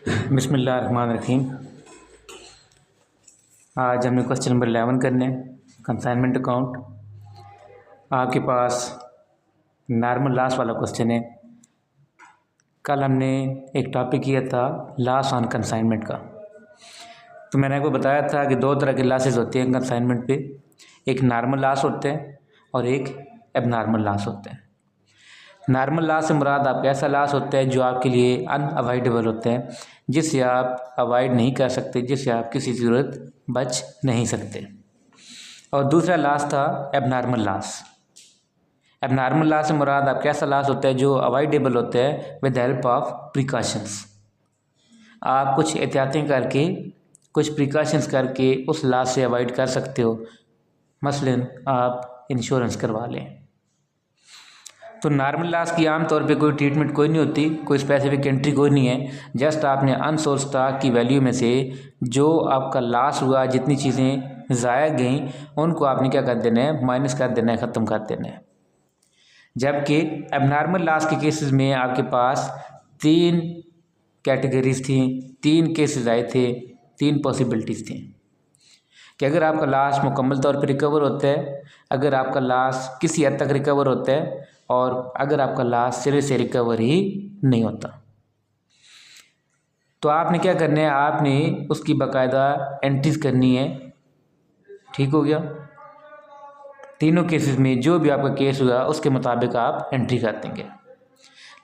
बिस्मिल्लाहिर्रहमानिर्रहीम। आज हमने क्वेश्चन नंबर 11 करने कंसाइनमेंट अकाउंट। आपके पास नॉर्मल लॉस वाला क्वेश्चन है। कल हमने एक टॉपिक किया था लॉस ऑन कंसाइनमेंट का। तो मैंने आपको बताया था कि दो तरह के लॉसेस होते हैं कंसाइनमेंट पे, एक नॉर्मल लॉस होते हैं और एक एबनॉर्मल लॉस होते हैं। नॉर्मल लॉस से मुराद आपका ऐसा लॉस होता है जो आपके लिए अनअवॉइडेबल होते हैं, जिससे आप अवॉइड नहीं कर सकते, जिससे आप किसी ज़रूरत बच नहीं सकते। और दूसरा लॉस था एबनॉर्मल लॉस। एबनॉर्मल लॉस से मुराद आपका ऐसा लॉस होता है जो अवॉइडेबल होता है विद हेल्प ऑफ प्रिकॉशंस। आप कुछ एहतियातें करके, कुछ प्रिकॉशंस करके उस लॉस से अवॉइड कर सकते हो। मसलन आप इंश्योरेंस करवा लें। तो नॉर्मल लॉस की आमतौर पे कोई ट्रीटमेंट कोई नहीं होती, कोई स्पेसिफिक एंट्री कोई नहीं है। जस्ट आपने अनसोल्ड स्टॉक की वैल्यू में से जो आपका लॉस हुआ, जितनी चीज़ें ज़ाया गई, उनको आपने क्या कर देना है, माइनस कर देना है, ख़त्म कर देना है। जबकि एबनॉर्मल लॉस के केसेस में आपके पास 3 कैटेगरीज थी, 3 केसेस आए थे, 3 पॉसिबिलिटीज़ थी कि अगर आपका लॉस मुकम्मल तौर पर रिकवर होता है, अगर आपका लॉस किसी हद तक रिकवर होता है, और अगर आपका लॉस सिरे से रिकवर ही नहीं होता। तो आपने क्या करना है, आपने उसकी बाकायदा एंट्रीज करनी है। ठीक हो गया। तीनों केसेस में जो भी आपका केस हुआ उसके मुताबिक आप एंट्री कर देंगे।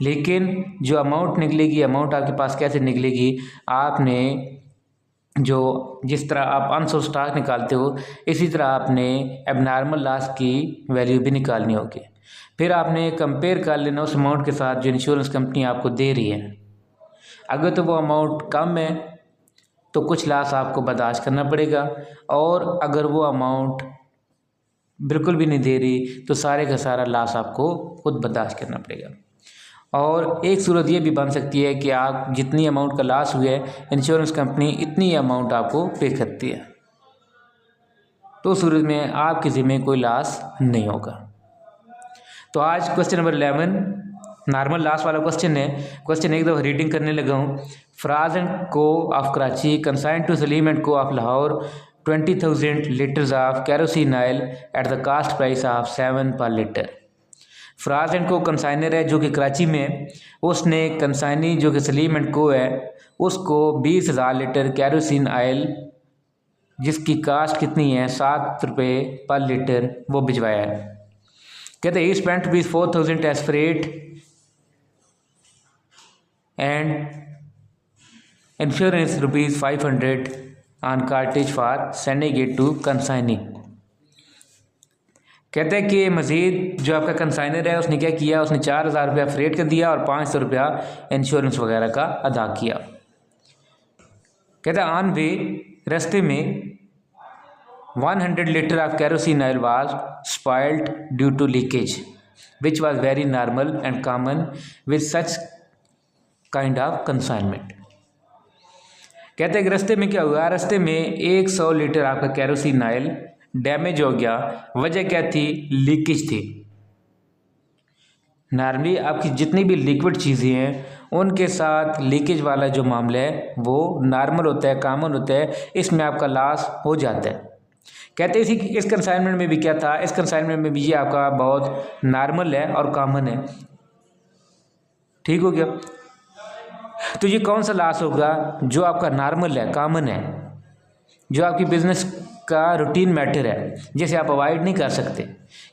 लेकिन जो अमाउंट निकलेगी, अमाउंट आपके पास कैसे निकलेगी, आपने जिस तरह आप अनसोल्ड स्टॉक निकालते हो, इसी तरह आपने एबनॉर्मल लॉस की वैल्यू भी निकालनी होगी। फिर आपने कंपेयर कर लेना उस अमाउंट के साथ जो इंश्योरेंस कंपनी आपको दे रही है। अगर तो वो अमाउंट कम है तो कुछ लॉस आपको बर्दाश्त करना पड़ेगा, और अगर वो अमाउंट बिल्कुल भी नहीं दे रही तो सारे का सारा लॉस आपको खुद बर्दाश्त करना पड़ेगा। और एक सूरत ये भी बन सकती है कि आप जितनी अमाउंट का लॉस हुआ है, इंश्योरेंस कंपनी इतनी अमाउंट आपको पे करती है, तो उस सूरत में आपके ज़िम्मे कोई लॉस नहीं होगा। तो आज क्वेश्चन नंबर 11 नॉर्मल लॉस वाला क्वेश्चन है। क्वेश्चन एक दफ़ा रीडिंग करने लगा हूँ। Faraz and co of Karachi consign to Salim and co of Lahore 20,000 litres of kerosene oil at the cost price of 7 per litre. Faraz and co consigner है जो कि कराची में है। उसने कंसाइनी जो कि सलीम एंड को है उसको 20,000 लीटर कैरोसिन ऑयल, जिसकी कास्ट कितनी है 7 रुपये पर लीटर, वो भिजवाया है। कहते ही spent rupees 4,000 as freight and insurance rupees 500 on cartage for sending it to consignee. कहते हैं कि मज़ीद जो आपका कंसाइनर है उसने क्या किया, उसने 4,000 रुपया फ्रेट का दिया और 500 रुपया इंश्योरेंस वगैरह का अदा किया। कहते हैं ऑन वे, रास्ते में 100 litre of kerosene oil was spoiled due to leakage, which was very normal and common with such kind of consignment। कहते हैं कि रास्ते में क्या हुआ, रास्ते में 100 लीटर आपका कैरोसिन ऑयल डैमेज हो गया। वजह क्या थी, लीकेज थी। नॉर्मली आपकी जितनी भी लिक्विड चीज़ें हैं उनके साथ लीकेज वाला जो मामला है वो नॉर्मल होता है, कॉमन होता है, इसमें आपका लॉस हो जाता है। कहते हैं इस कंसाइनमेंट में भी क्या था, इस कंसाइनमेंट में भी ये आपका बहुत नॉर्मल है और कॉमन है। ठीक हो गया। तो ये कौन सा लॉस होगा, जो आपका नॉर्मल है, कॉमन है, जो आपकी बिजनेस का रूटीन मैटर है, जिसे आप अवॉइड नहीं कर सकते,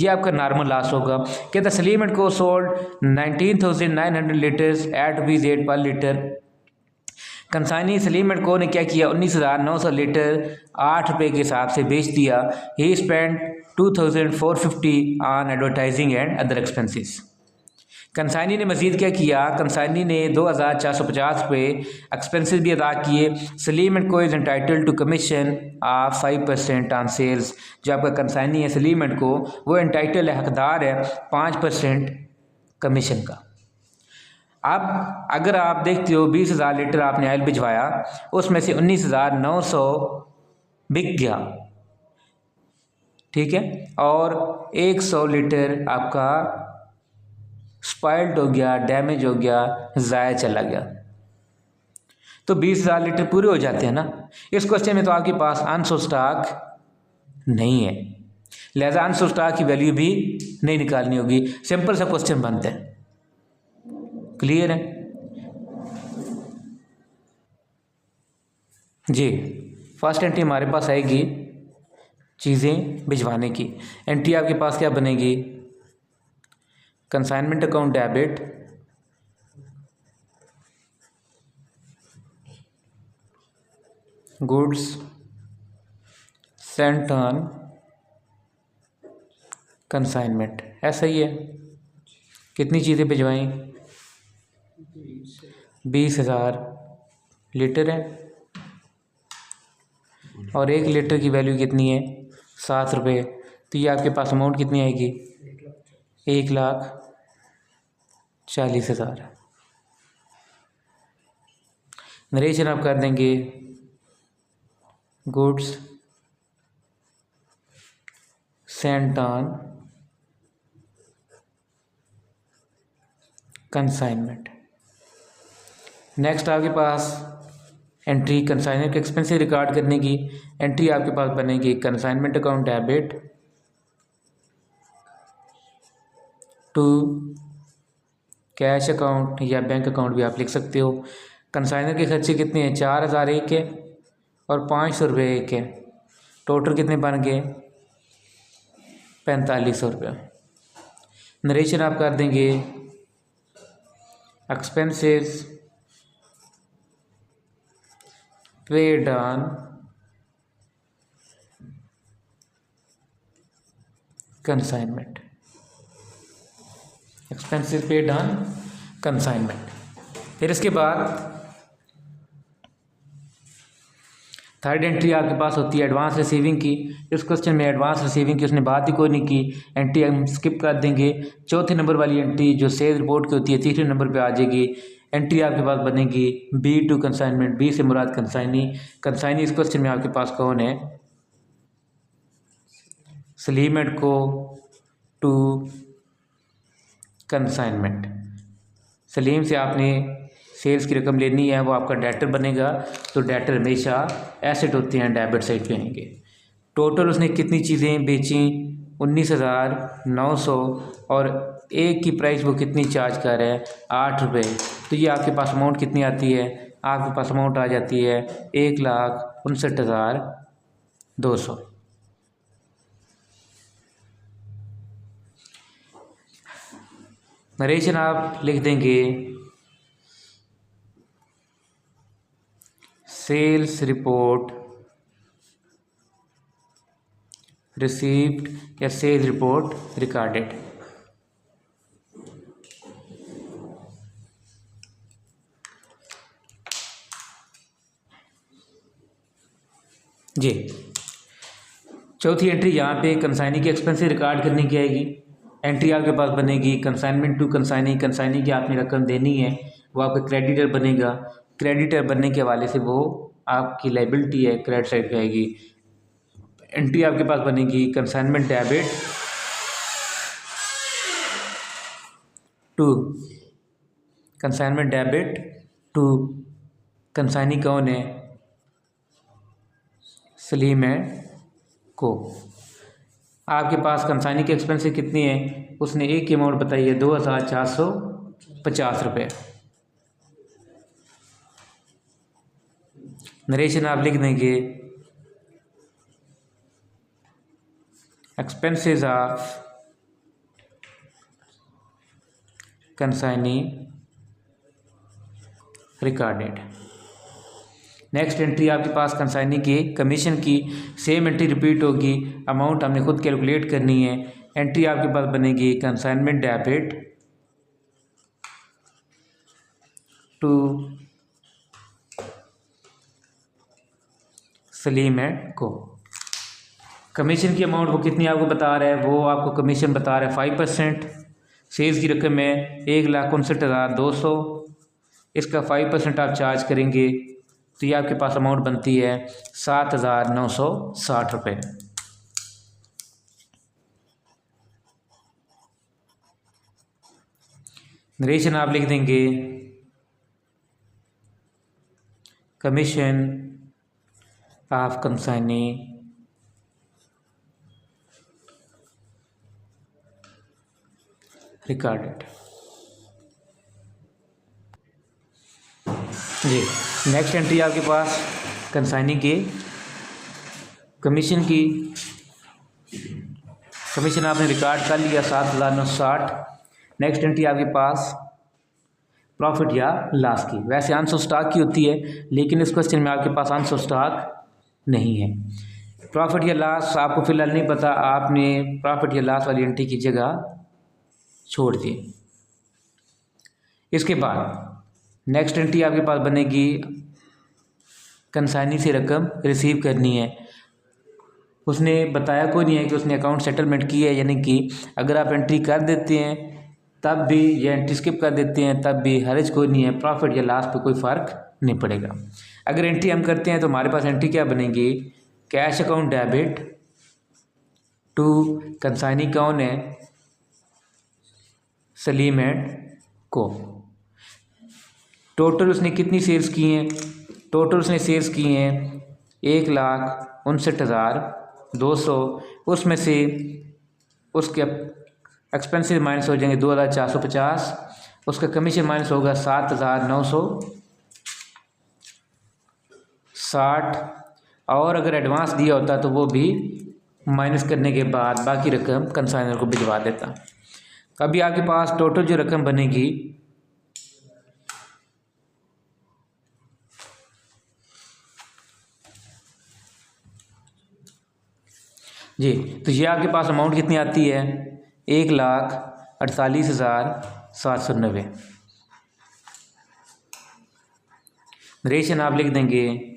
ये आपका नॉर्मल लॉस होगा। कहते हैं सलीम एंड को सोल्ड 19,900 लीटर्स एट ₹8 पर लीटर। कंसाइनी सलीम एंड को ने क्या किया, 19,900 लीटर 8 रुपये के हिसाब से बेच दिया। He spend 2,450 on advertising and other expenses. Consignee ने मज़ीद क्या किया, कंसाइनी ने 2,450 रुपये एक्सपेंसेस भी अदा किए। Salim and co is entitled to commission of 5% on sales. जो आपका कंसाइनी है सलीम एंड को, वो एंटाइटल है, हकदार है 5% कमीशन का। अब अगर आप देखते हो 20,000 लीटर आपने ऑयल भिजवाया, उसमें से 19,900 बिक गया, ठीक है, और 100 लीटर आपका स्पॉइल्ड हो गया, डैमेज हो गया, ज़ाया चला गया। तो 20,000 लीटर पूरे हो जाते हैं ना। इस क्वेश्चन में तो आपके पास अनसोल्ड स्टॉक नहीं है, लिहाजा अनसोल्ड स्टॉक की वैल्यू भी नहीं निकालनी होगी। सिंपल सा क्वेश्चन बनता है। क्लियर है जी। फर्स्ट एंट्री हमारे पास आएगी चीज़ें भिजवाने की। एंट्री आपके पास क्या बनेगी, consignment account debit goods sent on consignment, ऐसा ही है। कितनी चीज़ें भिजवाएं, 20,000 लीटर है और 1 लीटर की वैल्यू कितनी है, 7 रुपये। तो ये आपके पास अमाउंट कितनी आएगी, 1,40,000। नरेशन आप कर देंगे goods sent on consignment. Next आपके पास एंट्री कंसाइनर के एक्सपेंसेस रिकॉर्ड करने की। एंट्री आपके पास बनेगी consignment account debit to cash account या बैंक अकाउंट भी आप लिख सकते हो। कंसाइनर के खर्चे कितने हैं, 4,000 एक है और 500 रुपये एक है। टोटल कितने बन गए, 4500 रुपये। नरेशन आप कर देंगे expenses paid on consignment, expenses paid on consignment. फिर इसके बाद थर्ड एंट्री आपके पास होती है एडवांस रिसीविंग की। इस क्वेश्चन में एडवांस रिसीविंग की उसने बात ही कोई नहीं की, एंट्री हम स्किप कर देंगे। चौथे नंबर वाली एंट्री जो सेल रिपोर्ट की होती है तीसरे नंबर पे आ जाएगी। एंट्री आपके पास बनेगी बी टू कंसाइनमेंट, बी से मुराद कंसाइनी। कंसाइनी इस क्वेश्चन में आपके पास कौन है, सलीम एंड को टू कंसाइनमेंट। सलीम से आपने सेल्स की रकम लेनी है, वो आपका डेटर बनेगा। तो डेटर हमेशा एसेट होते हैं, डेबिट साइड पे आएंगे। टोटल उसने कितनी चीज़ें बेची, 19,900 और एक की प्राइस वो कितनी चार्ज कर रहा है, 8 रुपये। तो ये आपके पास अमाउंट कितनी आती है, आपके पास अमाउंट आ जाती है 1,59,200। नरेशन आप लिख देंगे सेल्स रिपोर्ट रिसीव्ड या सेल्स रिपोर्ट रिकॉर्डेड। जी चौथी एंट्री यहाँ पे कंसाइनी के एक्सपेंसेस रिकॉर्ड करने की आएगी। एंट्री आपके पास बनेगी कंसाइनमेंट टू कंसाइनी। कंसाइनी की आपने रकम देनी है, वो आपका क्रेडिटर बनेगा। क्रेडिटर बनने के हवाले से वो आपकी लाइबिलिटी है, क्रेडिट साइड पे आएगी। एंट्री आपके पास बनेगी consignment debit to consignment debit to consignee कौन है, सलीम है को। आपके पास कंसाइनी के एक्सपेंसेस कितनी है, उसने एक की अमाउंट बताई है 2,450 रुपये। नरेशन आप लिख देंगे expenses of consignee recorded. Next entry आपके पास कंसाइनी की कमीशन की। सेम एंट्री रिपीट होगी, अमाउंट हमने खुद कैलकुलेट करनी है। एंट्री आपके पास बनेगी consignment debit to Salim and co. Commission की अमाउंट वो कितनी आपको बता रहा है, वो आपको कमीशन बता रहा है 5%। सेल्स की रकम है 1,59,200, इसका 5% आप चार्ज करेंगे तो ये आपके पास अमाउंट बनती है 7,960 रुपये। नरेशन आप लिख देंगे commission of consignee recorded। जी नेक्स्ट एंट्री आपके पास कंसाइनी के कमीशन की। कमीशन आपने रिकॉर्ड कर लिया 7,960। नेक्स्ट एंट्री आपके पास प्रॉफिट या लॉस की। वैसे आंसर स्टॉक की होती है, लेकिन इस क्वेश्चन में आपके पास आंसर स्टॉक नहीं है। प्रॉफिट या लॉस आपको फिलहाल नहीं पता, आपने प्रॉफिट या लॉस वाली एंट्री की जगह छोड़ दी। इसके बाद नेक्स्ट एंट्री आपके पास बनेगी कंसाइनी से रकम रिसीव करनी है। उसने बताया कोई नहीं है कि उसने अकाउंट सेटलमेंट की है, यानी कि अगर आप एंट्री कर देते हैं तब भी या एंट्री स्किप कर देते हैं तब भी हर्ज कोई नहीं है, प्रॉफिट या लॉस पे कोई फ़र्क नहीं पड़ेगा। अगर एंट्री हम करते हैं तो हमारे पास एंट्री क्या बनेगी, cash account debit to consignee कौन है, सलीम एंड को। टोटल उसने कितनी सेल्स की हैं, टोटल उसने सेल्स की हैं 1,59,200। उसमें से उसके एक्सपेंसेस माइनस हो जाएंगे 2,450, उसका कमीशन माइनस होगा 7,960, और अगर एडवांस दिया होता तो वो भी माइनस करने के बाद बाकी रकम कंसाइनर को भिजवा देता। अभी आपके पास टोटल जो रकम बनेगी जी, तो ये आपके पास अमाउंट कितनी आती है, 1,48,790। नरेशन आप लिख देंगे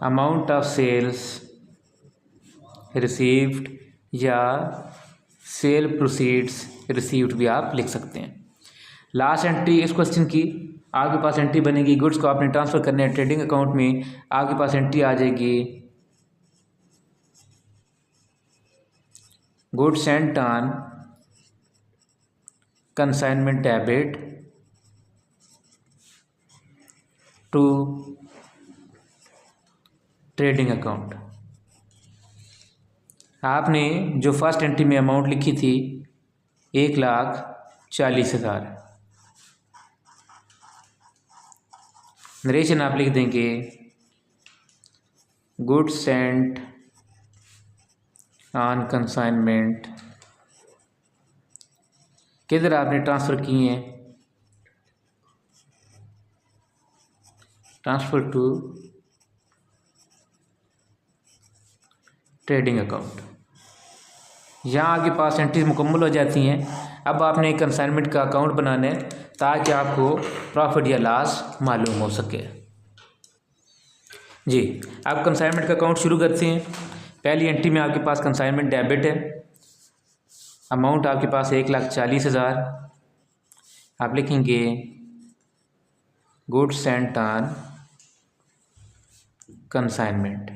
अमाउंट ऑफ सेल्स रिसीव्ड या सेल प्रोसीड्स रिसीव्ड भी आप लिख सकते हैं। लास्ट एंट्री इस क्वेश्चन की आपके पास एंट्री बनेगी, गुड्स को आपने ट्रांसफ़र करने हैं ट्रेडिंग अकाउंट में, आपके पास एंट्री आ जाएगी goods sent on consignment debit to trading account. आपने जो फर्स्ट एंट्री में अमाउंट लिखी थी 1,40,000, नरेशन आप लिख देंगे गुड्स सेंट ऑन कंसाइनमेंट, किधर आपने ट्रांसफ़र किए हैं, ट्रांसफ़र टू ट्रेडिंग अकाउंट। यहाँ आपके पास एंट्रीज मुकम्मल हो जाती हैं। अब आपने कंसाइनमेंट का अकाउंट बनाना है ताकि आपको प्रॉफिट या लॉस मालूम हो सके। जी, आप कंसाइनमेंट का अकाउंट शुरू करते हैं। पहली एंट्री में आपके पास कंसाइनमेंट डेबिट है, अमाउंट आपके पास 1,40,000। आप लिखेंगे गुड्स सेंट ऑन कंसाइनमेंट।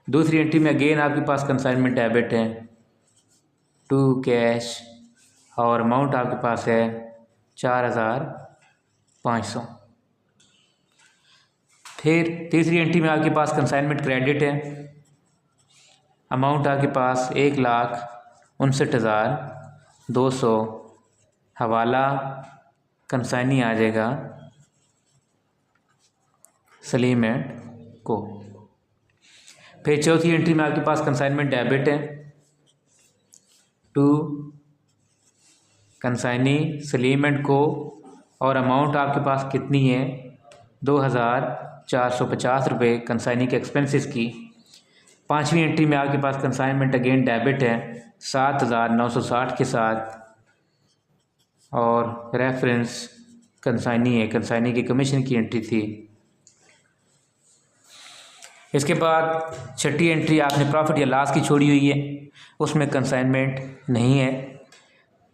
दूसरी एंट्री में अगेन आपके पास कंसाइनमेंट डेबिट है टू कैश, और अमाउंट आपके पास है 4,500। फिर तीसरी एंट्री में आपके पास कंसाइनमेंट क्रेडिट है, अमाउंट आपके पास 1,59,200, हवाला कंसाइनी आ जाएगा सलीम एंड को। फिर चौथी एंट्री में आपके पास कंसाइनमेंट डेबिट है टू कंसाइनी सलीम एंड को, और अमाउंट आपके पास कितनी है 2,450 रुपये कंसाइनी के एक्सपेंसेस की। पांचवी एंट्री में आपके पास कंसाइनमेंट अगेन डेबिट है 7,960 के साथ, और रेफरेंस कंसाइनी है, कंसाइनी की कमीशन की एंट्री थी। इसके बाद छठी एंट्री आपने प्रॉफिट या लॉस की छोड़ी हुई है, उसमें कंसाइनमेंट नहीं है।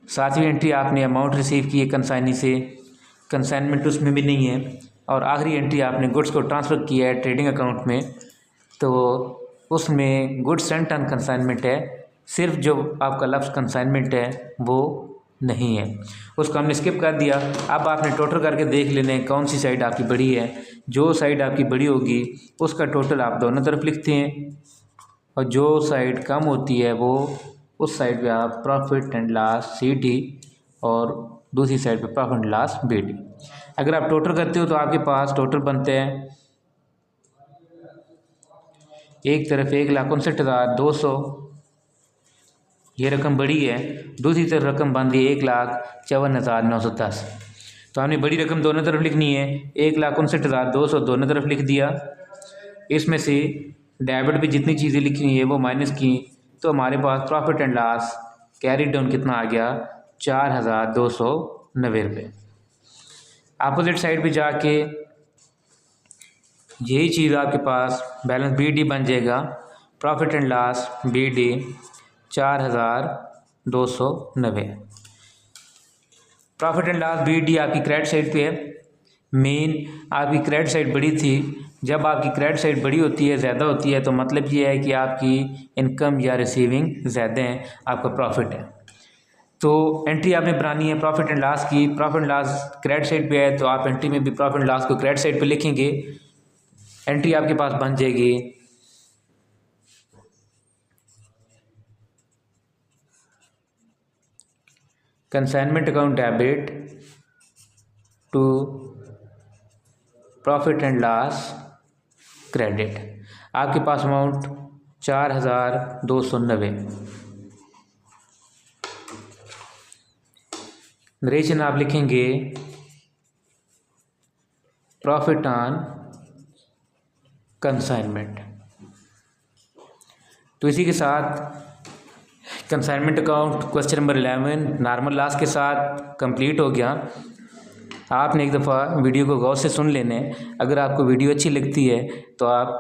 सातवीं एंट्री आपने अमाउंट रिसीव की है कंसाइनी से, कंसाइनमेंट उसमें भी नहीं है। और आखिरी एंट्री आपने गुड्स को ट्रांसफ़र किया है ट्रेडिंग अकाउंट में, तो उसमें गुड्स सेंट ऑन कंसाइनमेंट है, सिर्फ जो आपका लफ्ज़ कंसाइनमेंट है वो नहीं है, उसको हमने स्किप कर दिया। अब आपने टोटल करके देख लेने कौन सी साइड आपकी बड़ी है। जो साइड आपकी बड़ी होगी उसका टोटल आप दोनों तरफ लिखते हैं, और जो साइड कम होती है वो उस साइड पे आप प्रॉफिट एंड लॉस CD और दूसरी साइड पे प्रॉफिट एंड लॉस BD। अगर आप टोटल करते हो तो आपके पास टोटल बनते हैं, एक तरफ 1,59,200, ये रकम बड़ी है, दूसरी तरफ रकम बनती है 1,54,910। तो हमने बड़ी रकम दोनों तरफ लिखनी है, 1,59,200 दोनों तरफ लिख दिया। इसमें से डेबिट पे जितनी चीज़ें लिखी हैं वो माइनस की, तो हमारे पास profit and loss carry down कितना आ गया, 4,290 रुपये। अपोजिट साइड पे जाके यही चीज़ आपके पास बैलेंस BD बन जाएगा, profit and loss BD 4,290। Profit and loss BD आपकी क्रेडिट साइड पे है। मेन आपकी क्रेडिट साइड बड़ी थी, जब आपकी क्रेडिट साइड बड़ी होती है, ज़्यादा होती है, तो मतलब ये है कि आपकी इनकम या रिसीविंग ज़्यादा है, आपका प्रॉफिट है। तो एंट्री आपने बनानी है प्रॉफिट एंड लॉस की। Profit and loss credit side पे है तो आप एंट्री में भी प्रॉफिट एंड लॉस को क्रेडिट साइड पे लिखेंगे, एंट्री आपके पास बन जाएगी consignment account debit to profit and loss credit. आपके पास अमाउंट 4,290। नरेशन आप लिखेंगे प्रॉफिट ऑन कंसाइनमेंट। तो इसी के साथ consignment account question number 11 normal loss के साथ कंप्लीट हो गया। आपने एक दफ़ा वीडियो को गौर से सुन लेने। अगर आपको वीडियो अच्छी लगती है तो आप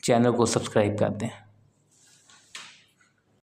चैनल को सब्सक्राइब कर दें।